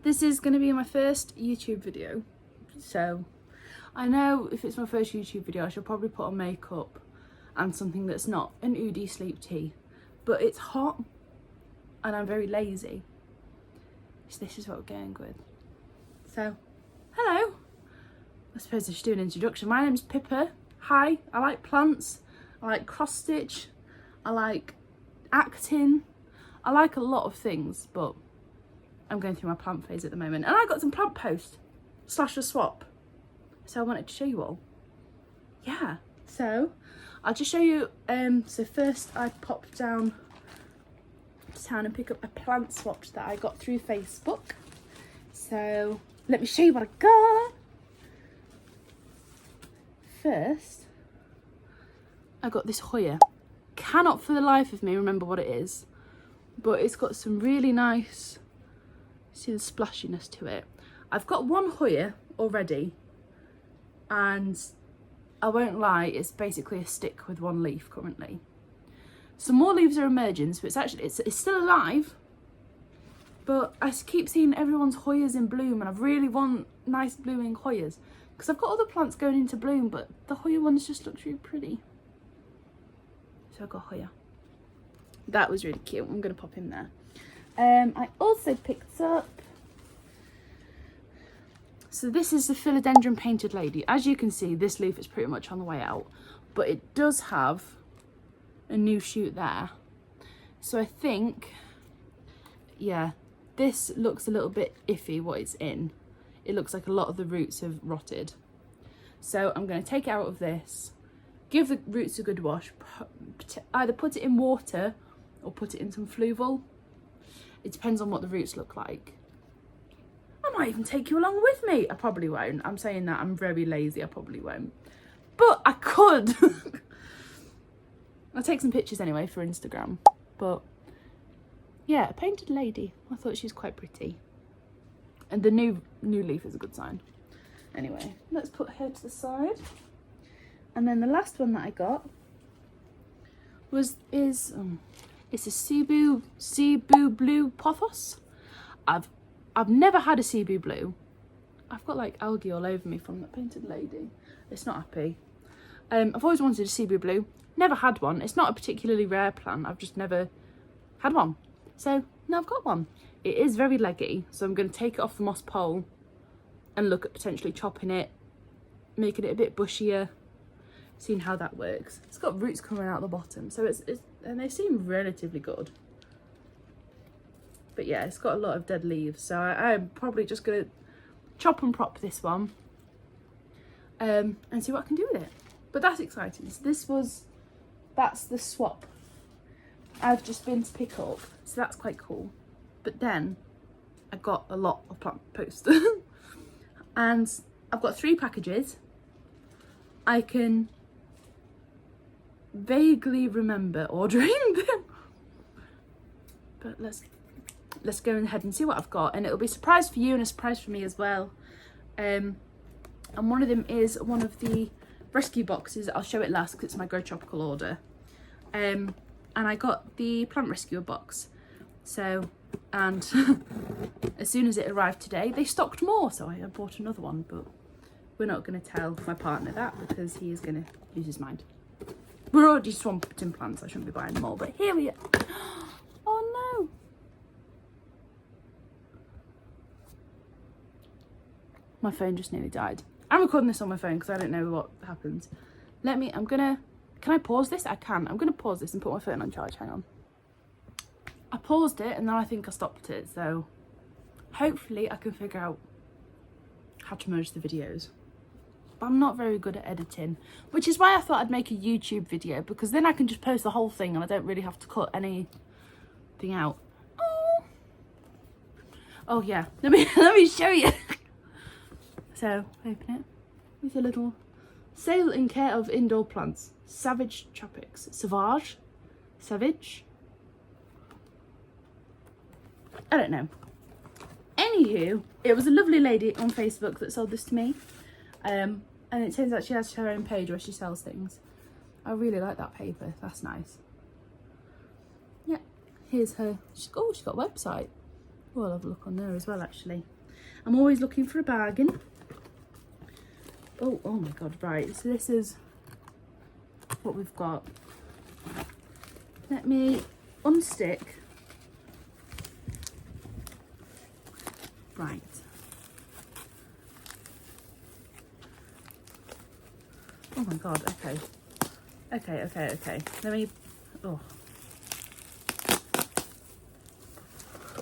This is going to be my first YouTube video, so I know if it's my first YouTube video I should probably put on makeup and something that's not an Oodie sleep tea, but it's hot and I'm very lazy, so this is what we're going with. So, hello, I suppose I should do an introduction. My name's Pippa. Hi, I like plants, I like cross stitch, I like acting, I like a lot of things, but I'm going through my plant phase at the moment, and I got some plant post / a swap, so I wanted to show you all. Yeah, so I'll just show you. So first I popped down to town and pick up a plant swatch that I got through Facebook. So let me show you what I got. First, I got this Hoya. Cannot for the life of me remember what it is, but it's got some really nice, see the splashiness to it. I've got one Hoya already, and I won't lie, it's basically a stick with one leaf currently. Some more leaves are emerging, so it's still alive, but I keep seeing everyone's Hoyas in bloom, and I really want nice blooming Hoyas because I've got other plants going into bloom, but the Hoya ones just look really pretty. So I got Hoya. That was really cute. I'm going to pop him there. I also picked up, so this is the philodendron painted lady. As you can see, this leaf is pretty much on the way out, but it does have a new shoot there. So I think, yeah, this looks a little bit iffy what it's in. It looks like a lot of the roots have rotted. So I'm going to take it out of this, give the roots a good wash, either put it in water or put it in some fluval. It depends on what the roots look like. I might even take you along with me. I probably won't. I'm saying that, I'm very lazy, I probably won't. But I could. I'll take some pictures anyway for Instagram. But yeah, a painted lady. I thought she was quite pretty. And the new leaf is a good sign. Anyway, let's put her to the side. And then the last one that I got is it's a Cebu blue pothos. I've never had a Cebu blue. I've got like algae all over me from that painted lady. It's not happy. I've always wanted a Cebu blue. Never had one. It's not a particularly rare plant. I've just never had one. So now I've got one. It is very leggy, so I'm going to take it off the moss pole and look at potentially chopping it, making it a bit bushier, seeing how that works. It's got roots coming out the bottom, so and they seem relatively good. But yeah, it's got a lot of dead leaves, so I'm probably just going to chop and prop this one and see what I can do with it. But that's exciting. So that's the swap I've just been to pick up, so that's quite cool. But then I got a lot of plant post and I've got 3 packages. I can vaguely remember ordering them, but let's go ahead and see what I've got, and it'll be a surprise for you and a surprise for me as well. And one of them is one of the rescue boxes. I'll show it last because it's my Grow Tropical order. And I got the plant rescuer box, so, and as soon as it arrived today they stocked more, so I bought another one, but we're not going to tell my partner that because he is going to lose his mind. We're already swamped in plants, I shouldn't be buying them all, but here we are. Oh no. My phone just nearly died. I'm recording this on my phone because I don't know what happens. Can I pause this? I can. I'm going to pause this and put my phone on charge. Hang on. I paused it and then I think I stopped it, so hopefully I can figure out how to merge the videos. But I'm not very good at editing, which is why I thought I'd make a YouTube video, because then I can just post the whole thing and I don't really have to cut anything out. Oh yeah, let me show you. So open it with a little sale in care of indoor plants, Savage Tropics, Savage. I don't know. Anywho, it was a lovely lady on Facebook that sold this to me. And it turns out she has her own page where she sells things. I really like that paper, that's nice. Yeah, here's her, she's got a website. Oh, I'll have a look on there as well actually. I'm always looking for a bargain. Oh my god, right, so this is what we've got. Let me unstick. Right. Oh my god, okay. Okay. Let me, oh.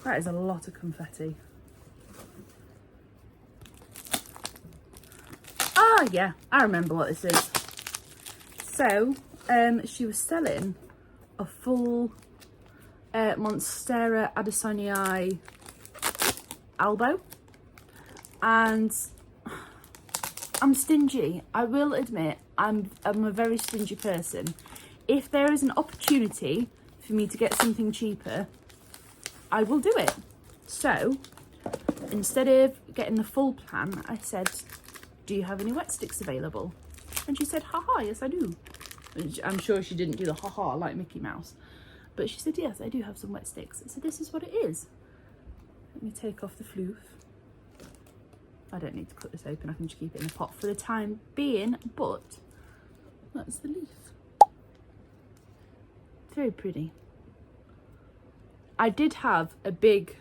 That is a lot of confetti. Ah, yeah, I remember what this is. So, she was selling a full Monstera Addisonii elbow, and I'm stingy. I will admit, I'm a very stingy person. If there is an opportunity for me to get something cheaper, I will do it. So, instead of getting the full plan, I said, do you have any wet sticks available? And she said, haha, yes I do. I'm sure she didn't do the haha like Mickey Mouse, but she said, yes, I do have some wet sticks. So this is what it is. Let me take off the floof. I don't need to cut this open, I can just keep it in the pot for the time being, but that's the leaf. It's very pretty. I did have a big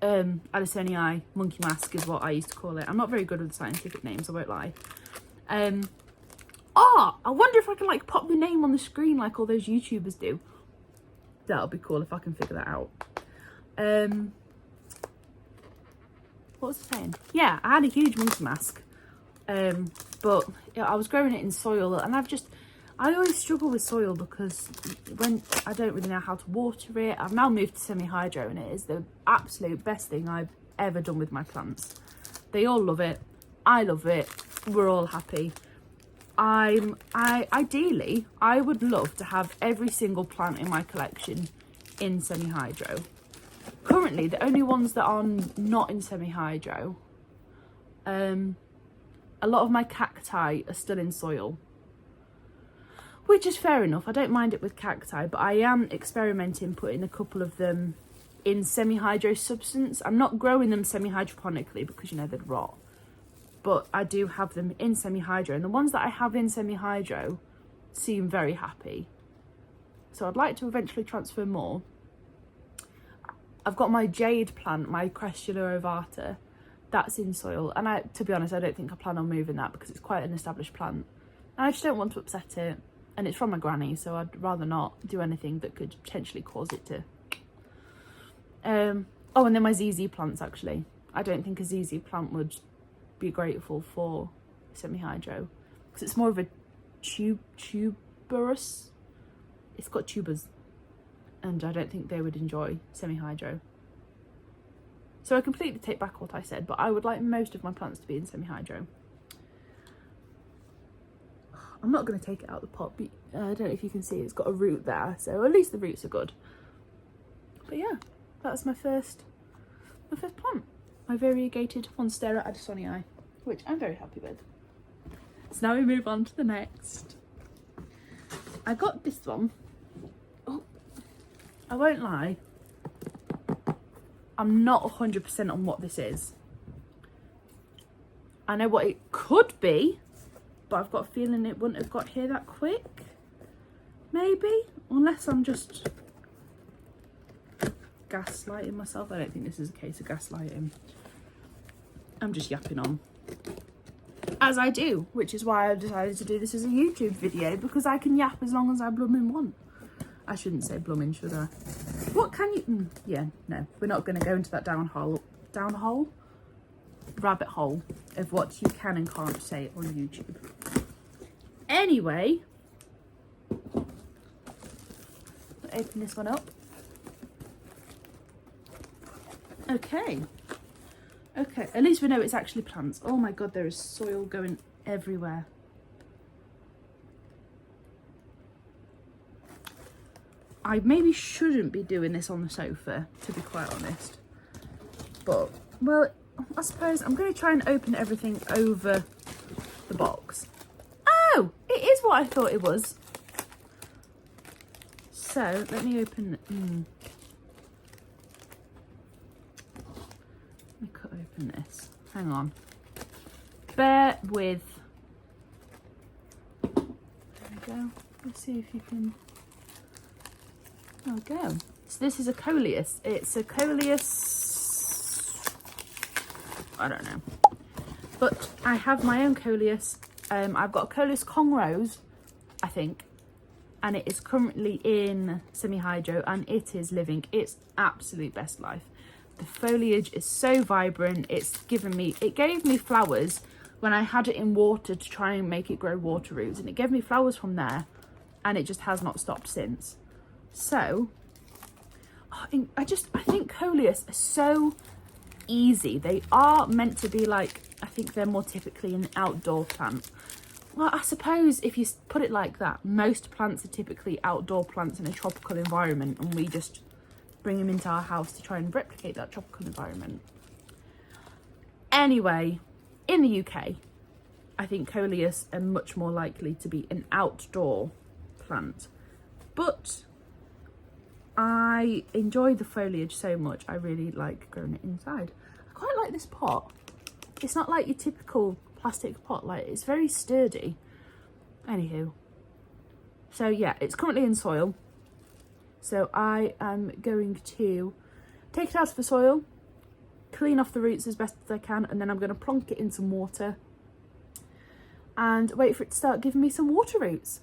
Addisonii monkey mask is what I used to call it. I'm not very good with scientific names, I won't lie. I wonder if I can like pop the name on the screen like all those YouTubers do. That'll be cool if I can figure that out. What was I saying? Yeah, I had a huge monkey mask, but I was growing it in soil, and I always struggle with soil because when I don't really know how to water it. I've now moved to semi-hydro, and it is the absolute best thing I've ever done with my plants. They all love it. I love it. We're all happy. Ideally, I would love to have every single plant in my collection in semi-hydro. Currently, the only ones that are not in semi-hydro, a lot of my cacti are still in soil, which is fair enough. I don't mind it with cacti, but I am experimenting putting a couple of them in semi-hydro substance. I'm not growing them semi-hydroponically because, you know, they'd rot, but I do have them in semi-hydro, and the ones that I have in semi-hydro seem very happy. So I'd like to eventually transfer more. I've got my jade plant, my Cressula ovata, that's in soil, and to be honest, I don't think I plan on moving that because it's quite an established plant, and I just don't want to upset it, and it's from my granny, so I'd rather not do anything that could potentially cause it to. Oh, and then my ZZ plants, actually. I don't think a ZZ plant would be grateful for semi-hydro because it's more of a tuberous. It's got tubers, and I don't think they would enjoy semi-hydro. So I completely take back what I said, but I would like most of my plants to be in semi-hydro. I'm not going to take it out of the pot, but I don't know if you can see it's got a root there, so at least the roots are good. But yeah, that's my first plant, my variegated Monstera Addisonii, which I'm very happy with. So now we move on to the next. I got this one. Oh, I won't lie, I'm not 100% on what this is. I know what it could be, but I've got a feeling it wouldn't have got here that quick. Maybe, unless I'm just gaslighting myself. I don't think this is a case of gaslighting. I'm just yapping on, as I do, which is why I've decided to do this as a YouTube video, because I can yap as long as I bloomin' want. I shouldn't say bloomin', should I? What can you... yeah, no, we're not going to go into that rabbit hole of what you can and can't say on YouTube. Anyway, open this one up. Okay, at least we know it's actually plants. Oh my god, there is soil going everywhere. I maybe shouldn't be doing this on the sofa, to be quite honest, but, well, I suppose I'm going to try and open everything over the box. Oh, it is what I thought it was. So let me open. Let me cut open open this. Hang on. Bear with. There we go. Let's see if you can. There we go. So this is a coleus. It's a coleus. I don't know. But I have my own coleus. I've got a coleus Kong Rose, I think. And it is currently in semi-hydro and it is living its absolute best life. The foliage is so vibrant. It gave me flowers when I had it in water to try and make it grow water roots, and it gave me flowers from there, and it just has not stopped since. So I think coleus are so easy. They are meant to be like, I think they're more typically an outdoor plant. Well, I suppose if you put it like that, most plants are typically outdoor plants in a tropical environment, and we just bring them into our house to try and replicate that tropical environment. Anyway, in the UK, I think coleus are much more likely to be an outdoor plant. But I enjoy the foliage so much, I really like growing it inside. I quite like this pot. It's not like your typical plastic pot, like it's very sturdy. Anywho, so yeah, it's currently in soil, so I am going to take it out of the soil, clean off the roots as best as I can, and then I'm going to plonk it in some water and wait for it to start giving me some water roots.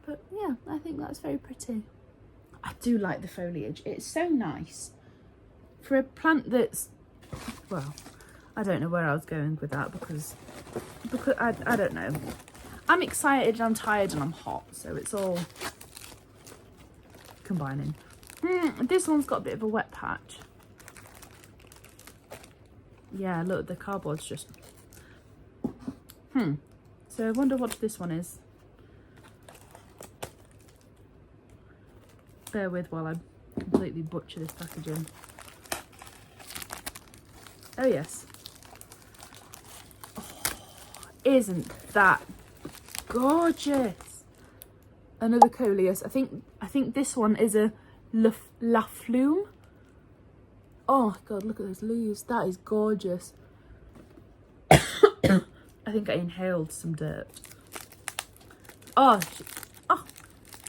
But yeah, I think that's very pretty. I do like the foliage. It's so nice for a plant that's, well, I don't know where I was going with that because I don't know. I'm excited, I'm tired, and I'm hot, so it's all combining. This one's got a bit of a wet patch. Yeah, look, the cardboard's just... So I wonder what this one is. Bear with while I completely butcher this packaging. Oh yes. Isn't that gorgeous? Another coleus. I think this one is a La Flume. Oh my god, look at those leaves. That is gorgeous. I think I inhaled some dirt. Oh,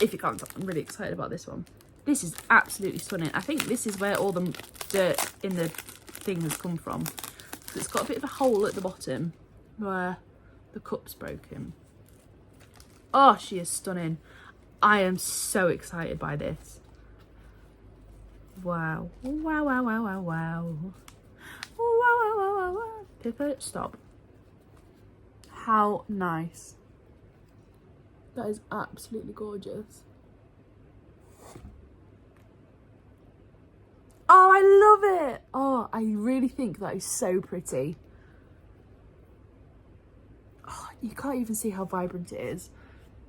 if you can't tell, I'm really excited about this one. This is absolutely stunning. I think this is where all the dirt in the thing has come from. It's got a bit of a hole at the bottom where the cup's broken. Oh, she is stunning. I am so excited by this. Wow. Wow, wow, wow, wow, wow. Wow, wow, wow, wow, wow. Pippa, stop. How nice. That is absolutely gorgeous. Oh, I love it. Oh, I really think that is so pretty. Oh, you can't even see how vibrant it is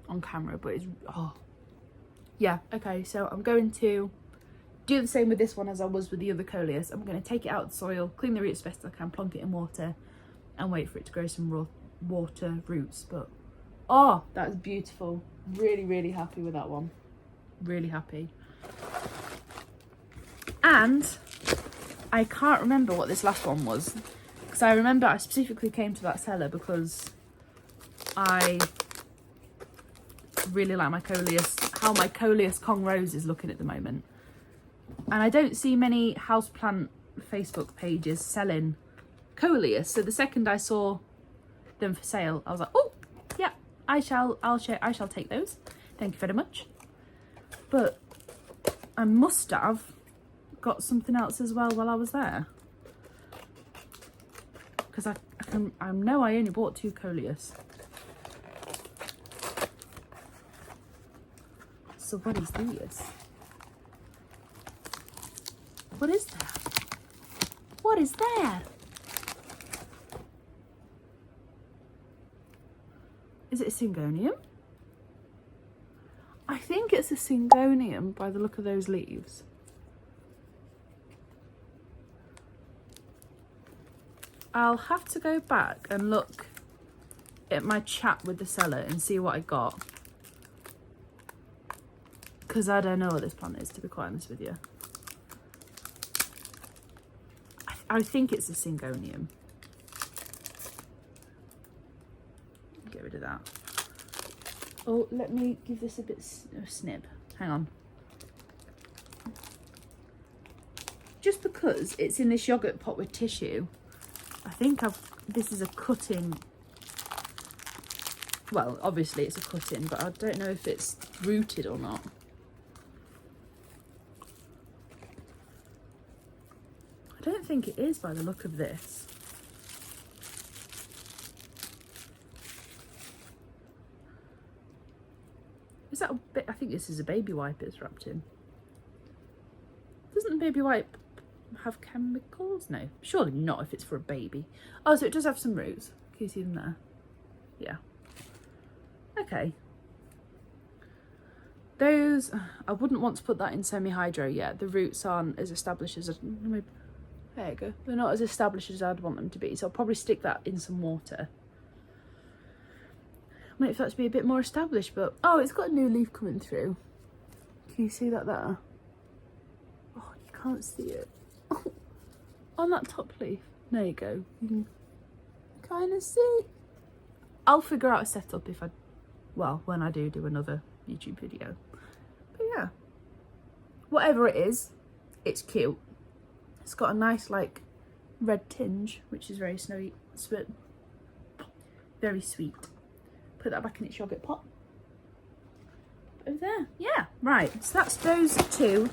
on camera, but it's, oh. Yeah, okay, so I'm going to do the same with this one as I was with the other coleus. I'm going to take it out of the soil, clean the roots best I can, plonk it in water, and wait for it to grow some raw water roots. But, oh, that's beautiful. Really, really happy with that one. Really happy. And I can't remember what this last one was, because I remember I specifically came to that seller because I really like my coleus, how my coleus Kong Rose is looking at the moment. And I don't see many houseplant Facebook pages selling coleus, so the second I saw them for sale, I was like, oh yeah, I shall take those. Thank you very much. But I must have got something else as well while I was there, because I know I only bought 2 coleus. So what is this? What is that? What is that? Is it a syngonium? I think it's a syngonium by the look of those leaves. I'll have to go back and look at my chat with the seller and see what I got, because I don't know what this plant is, to be quite honest with you. I think it's a Syngonium. Get rid of that. Oh, let me give this a bit of a snip. Hang on. Just because it's in this yogurt pot with tissue, I think this is a cut-in. Well, obviously it's a cut-in, but I don't know if it's rooted or not. I don't think it is by the look of this. Is that a bit? I think this is a baby wipe it's wrapped in. Doesn't the baby wipe have chemicals? No, surely not if it's for a baby. Oh, so it does have some roots. Can you see them there? Yeah. Okay. Those, I wouldn't want to put that in semi-hydro yet. The roots aren't as established as, there you go. They're not as established as I'd want them to be. So I'll probably stick that in some water. Wait for that to be a bit more established, but, oh, it's got a new leaf coming through. Can you see that there? Oh, you can't see it. On that top leaf. There you go. You can kind of see. I'll figure out a setup if when I do another YouTube video. But yeah, whatever it is, it's cute. It's got a nice like red tinge, which is very sweet, very sweet. Put that back in its yogurt pot. Over there, yeah, right. So that's those two.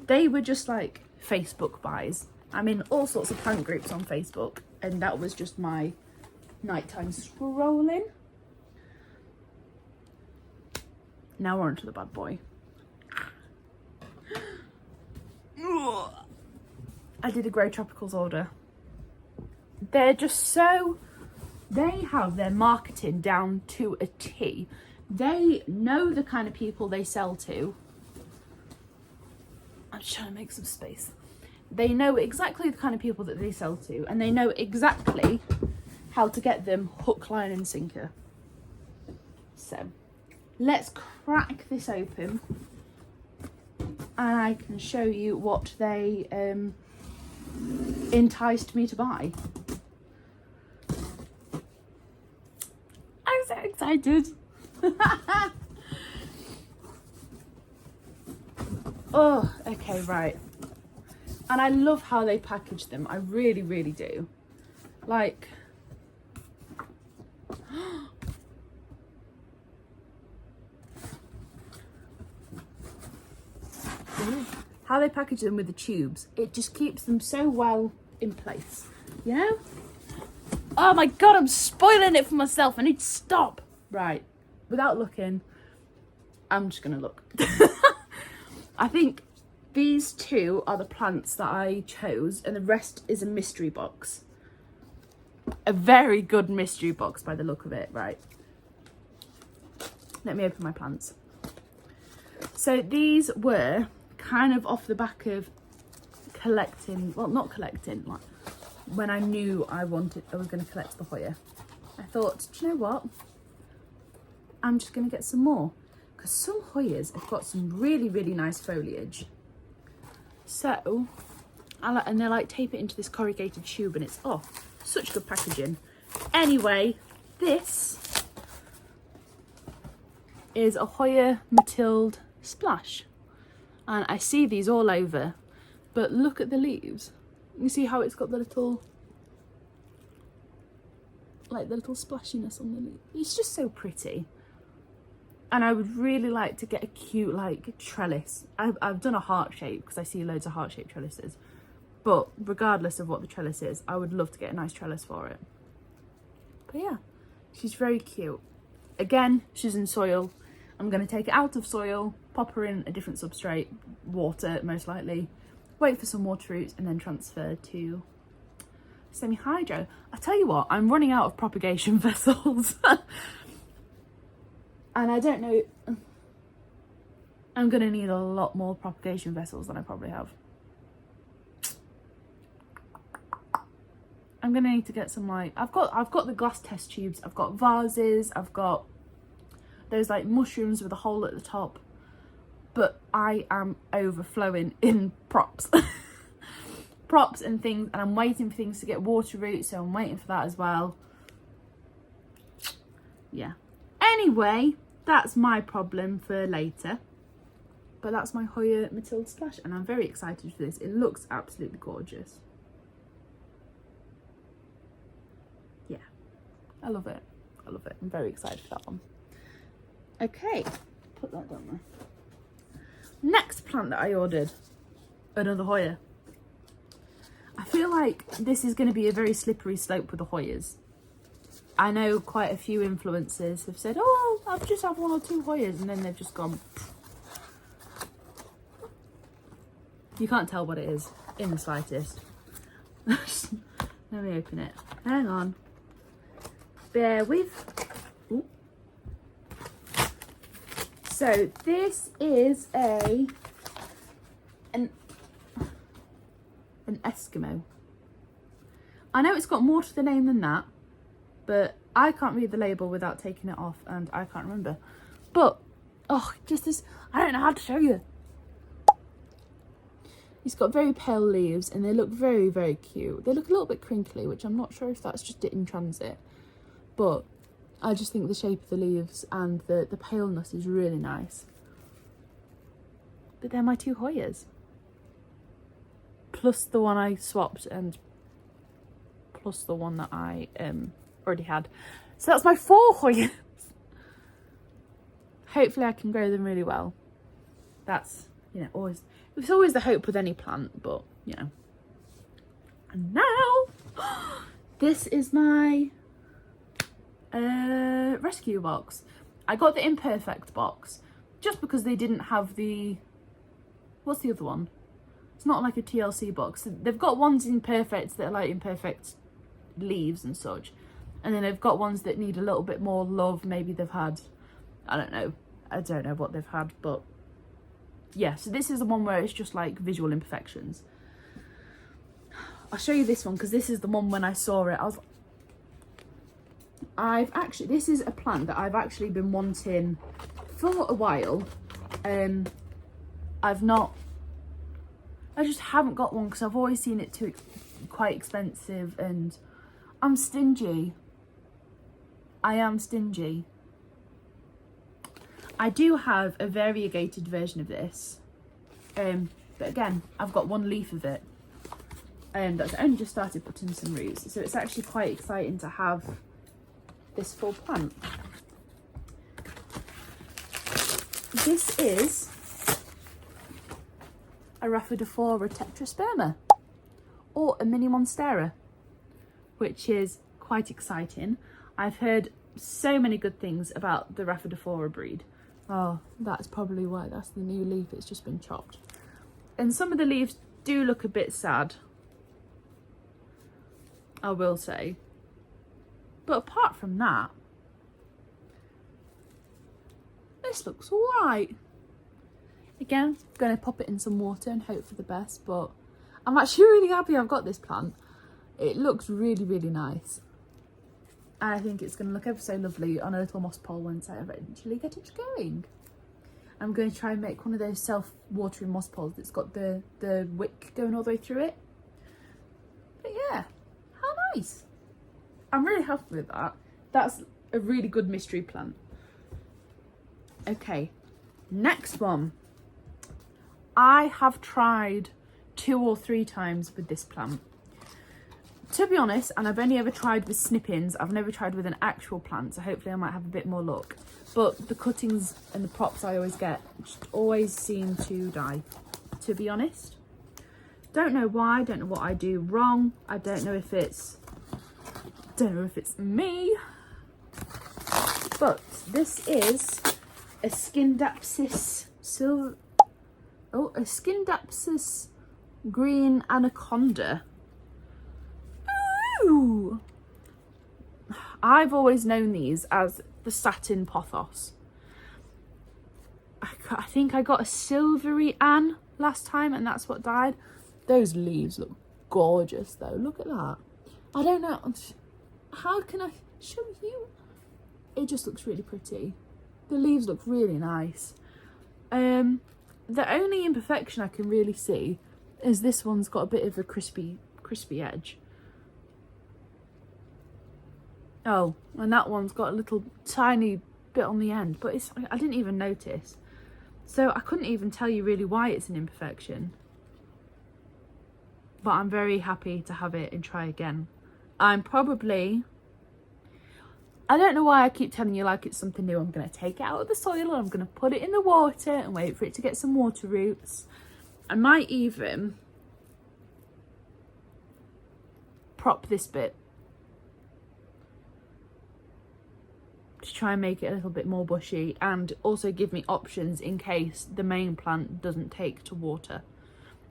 They were just like Facebook buys. I'm in all sorts of plant groups on Facebook, and that was just my nighttime scrolling. Now we're on to the bad boy. I did a Grey Tropicals order. They're just so... They have their marketing down to a T. They know the kind of people they sell to. I'm just trying to make some space. They know exactly the kind of people that they sell to, and they know exactly how to get them hook, line and sinker. So let's crack this open and I can show you what they enticed me to buy. I'm so excited. Oh, okay, right. And I love how they package them. I really, really do. Like, how they package them with the tubes, it just keeps them so well in place, you know? Oh my god, I'm spoiling it for myself. I need to stop. Right, without looking, I'm just gonna look. I think these two are the plants that I chose, and the rest is a mystery box. A very good mystery box by the look of it. Right, let me open my plants. So these were kind of off the back of collecting, well, not collecting, like when I knew I was going to collect the Hoya. I thought, do you know what? I'm just going to get some more, because some Hoyas have got some really, really nice foliage. So, and they're like tape it into this corrugated tube, and it's, oh, such good packaging. Anyway, this is a Hoya Matilde Splash. And I see these all over, but look at the leaves. You see how it's got the little, like the little splashiness on the leaf. It's just so pretty. And I would really like to get a cute like trellis. I've done a heart shape because I see loads of heart shaped trellises. But regardless of what the trellis is, I would love to get a nice trellis for it. But yeah, she's very cute. Again, she's in soil. I'm going to take it out of soil, pop her in a different substrate, water most likely, wait for some water roots, and then transfer to semi-hydro. I tell you what, I'm running out of propagation vessels. And I don't know, I'm going to need a lot more propagation vessels than I probably have. I'm going to need to get some like, I've got the glass test tubes, I've got vases, I've got those like mushrooms with a hole at the top, but I am overflowing in props. props and things, and I'm waiting for things to get water root, so I'm waiting for that as well. Yeah. Anyway, that's my problem for later. But that's my Hoya Matilda Splash, and I'm very excited for this. It looks absolutely gorgeous. Yeah, I love it. I love it. I'm very excited for that one. Okay, put that down there. Next plant that I ordered, another Hoya. I feel like this is going to be a very slippery slope with the Hoyas. I know quite a few influencers have said, oh, I've just had 1 or 2 Hoyas, and then they've just gone. You can't tell what it is in the slightest. Let me open it. Hang on. Bear with. Ooh. So this is an Eskimo. I know it's got more to the name than that, but I can't read the label without taking it off, and I can't remember. But, oh, just this, I don't know how to show you. It's got very pale leaves, and they look very, very cute. They look a little bit crinkly, which I'm not sure if that's just it in transit. But I just think the shape of the leaves and the paleness is really nice. But they're my 2 Hoyas. Plus the one I swapped, and plus the one that I already had. So that's my 4 Hoyas. Hopefully I can grow them really well. That's, you know, always... It's always the hope with any plant, but, you know. And now, this is my rescue box. I got the imperfect box just because they didn't have the... What's the other one? It's not like a TLC box. They've got ones in perfect that are like imperfect leaves and such. And then they've got ones that need a little bit more love. Maybe they've had... I don't know what they've had, but... Yeah, so this is the one where it's just like visual imperfections. I'll show you this one because this is the one when I saw it. This is a plant that I've actually been wanting for a while. I just haven't got one because I've always seen it quite expensive, and I'm stingy. I am stingy. I do have a variegated version of this, but again, I've got 1 leaf of it, that's only just started putting some roots, so it's actually quite exciting to have this full plant. This is a Rhaphidophora tetrasperma, or a mini monstera, which is quite exciting. I've heard so many good things about the Rhaphidophora breed. Oh, that's probably why that's the new leaf. It's just been chopped. And some of the leaves do look a bit sad, I will say. But apart from that, this looks alright. Again, I'm going to pop it in some water and hope for the best, but I'm actually really happy I've got this plant. It looks really, really nice. And I think it's going to look ever so lovely on a little moss pole once I eventually get it going. I'm going to try and make one of those self-watering moss poles that's got the wick going all the way through it. But yeah, how nice. I'm really happy with that. That's a really good mystery plant. Okay, next one. I have tried 2 or 3 times with this plant. To be honest, and I've only ever tried with snippings, I've never tried with an actual plant, so hopefully I might have a bit more luck. But the cuttings and the props I always get just always seem to die, to be honest. Don't know why, don't know what I do wrong. I don't know if it's me. But this is a Scindapsus a Scindapsus green anaconda. Ooh. I've always known these as the satin pothos. I think I got a silvery Anne last time, and that's what died. Those leaves look gorgeous though. Look at that. I don't know, how can I show you? It just looks really pretty. The leaves look really nice. The only imperfection I can really see is this one's got a bit of a crispy edge. Oh, and that one's got a little tiny bit on the end, but I didn't even notice. So I couldn't even tell you really why it's an imperfection. But I'm very happy to have it and try again. I don't know why I keep telling you like it's something new. I'm going to take it out of the soil and I'm going to put it in the water and wait for it to get some water roots. I might even prop this bit to try and make it a little bit more bushy, and also give me options in case the main plant doesn't take to water.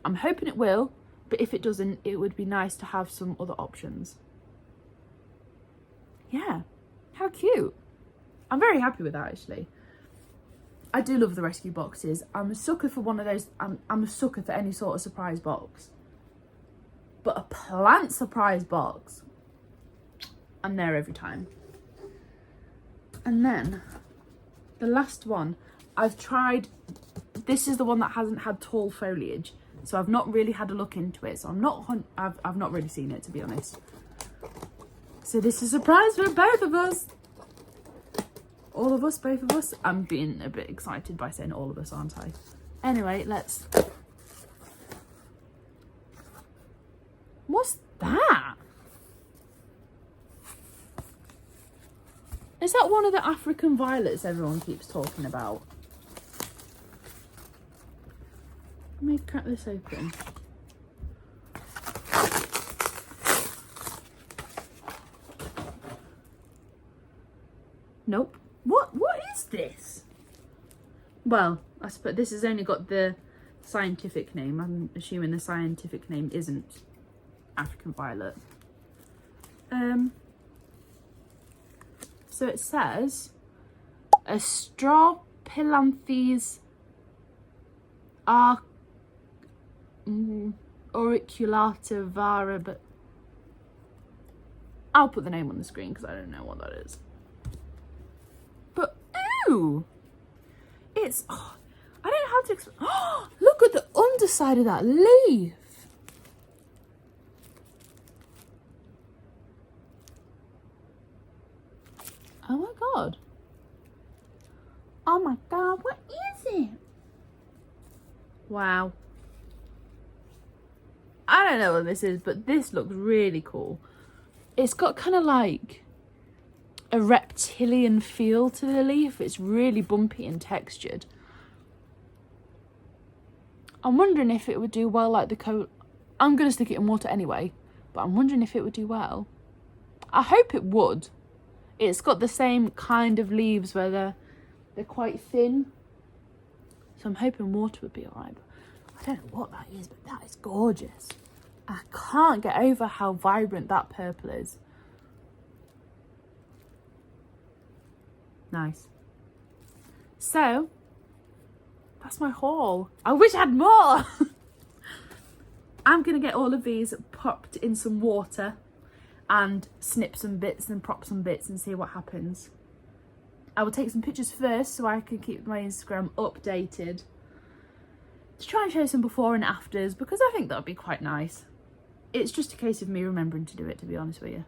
I'm hoping it will, but if it doesn't, it would be nice to have some other options. Yeah, how cute. I'm very happy with that, actually. I do love the rescue boxes. I'm a sucker for one of those. I'm a sucker for any sort of surprise box. But a plant surprise box, I'm there every time. And then the last one, I've tried, this is the one that hasn't had tall foliage. So I've not really had a look into it. So I've not really seen it, to be honest. So this is a surprise for both of us. All of us, both of us. I'm being a bit excited by saying all of us, aren't I? Anyway, let's... What's that? Is that one of the African violets everyone keeps talking about? Let me crack this open. Nope. What is this? Well, I suppose this has only got the scientific name. I'm assuming the scientific name isn't African violet. So it says Astropilanthes auriculata vara, but I'll put the name on the screen because I don't know what that is. But ooh, it's I don't know how to explain. Oh, look at the underside of that leaf. Oh my god. Oh my god, what is it? Wow. I don't know what this is, but this looks really cool. It's got kind of like a reptilian feel to the leaf. It's really bumpy and textured. I'm wondering if it would do well like the coat. I'm going to stick it in water anyway, but I'm wondering if it would do well. I hope it would. It's got the same kind of leaves where they're quite thin. So I'm hoping water would be alright. I don't know what that is, but that is gorgeous. I can't get over how vibrant that purple is. Nice. So, that's my haul. I wish I had more. I'm going to get all of these popped in some water and snip some bits and prop some bits and see what happens. I will take some pictures first so I can keep my Instagram updated to try and show some before and afters, because I think that would be quite nice. It's just a case of me remembering to do it, to be honest with you.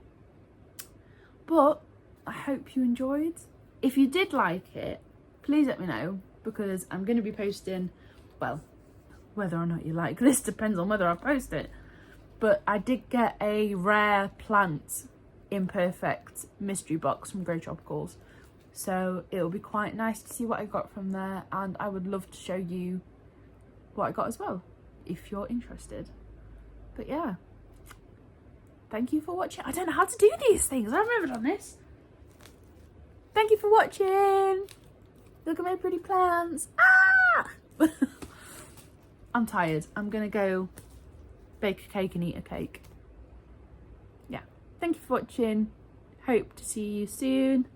But I hope you enjoyed. If you did like it, please let me know, because I'm going to be posting, well, whether or not you like this depends on whether I post it. But I did get a rare plant imperfect mystery box from Grey Tropicals. So it'll be quite nice to see what I got from there, and I would love to show you what I got as well, if you're interested. But yeah, thank you for watching. I don't know how to do these things. I've never done this. Thank you for watching. Look at my pretty plants. Ah! I'm tired. I'm gonna go bake a cake and eat a cake. Yeah, thank you for watching. Hope to see you soon.